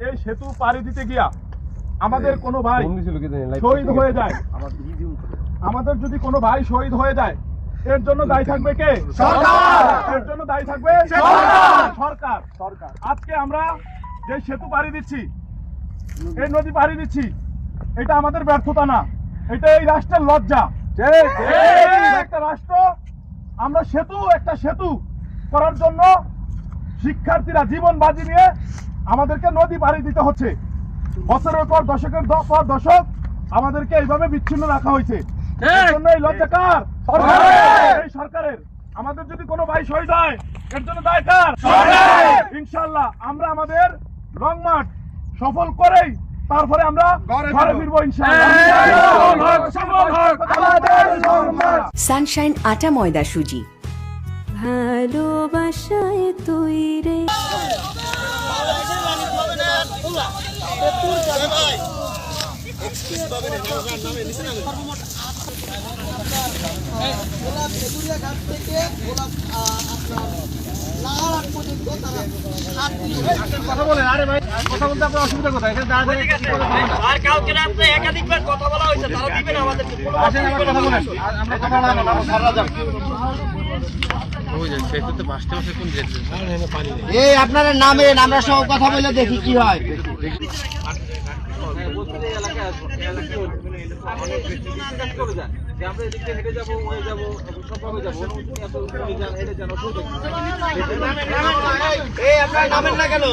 এই সেতু পাড়ি দিতে গিয়া আমাদের কোনো ভাই শহীদ হয়ে যায়, আমাদের যদি কোনো ভাই শহীদ হয়ে যায়, এর জন্য দায়ী থাকবে কে? সরকার। এর জন্য দায়ী থাকবে সরকার। আজকে আমরা যে সেতু পাড়ি দিচ্ছি, এই নদী পাড়ি দিচ্ছি, এটা আমাদের ব্যর্থতা না, এটা এই রাষ্ট্রের লজ্জা। একটা রাষ্ট্র, আমরা একটা সেতু করার জন্য শিক্ষার্থীরা জীবন বাজি নিয়ে আমাদেরকে নদী পাড়ি দিতে হচ্ছে। বছরের পর দশকের পর দশক আমাদেরকে এইভাবে বিচ্ছিন্ন রাখা হয়েছে। এর জন্য এই লজ্জা কার? এই সরকারের। আমাদের যদি কোনো ভাই শহীদ হয়, এর জন্য দায় কার? ইনশাআল্লাহ আমরা আমাদের লং মার্চ সফল করেই তারপরে আমরা ঘরে ফিরবো ইনশাআল্লাহ। সানশাইন আটা ময়দা সুজি, ভালোবাসায় তৈরি। কথা বলেন। আরে ভাই, কথা বলতে আপনার অসুবিধা কোথায়? আর কাউকে আপনি একাধিকবার কথা বলা হয়েছে, তারা দিবেন আমাদেরকে। আসেন আমার কথা বলেন। আমরা কথা বলবো না, সারা যান। এই আপনারা নামেন, আমরা সব কথা বলে দেখি কি হয়। আপনার নামেন না কেন?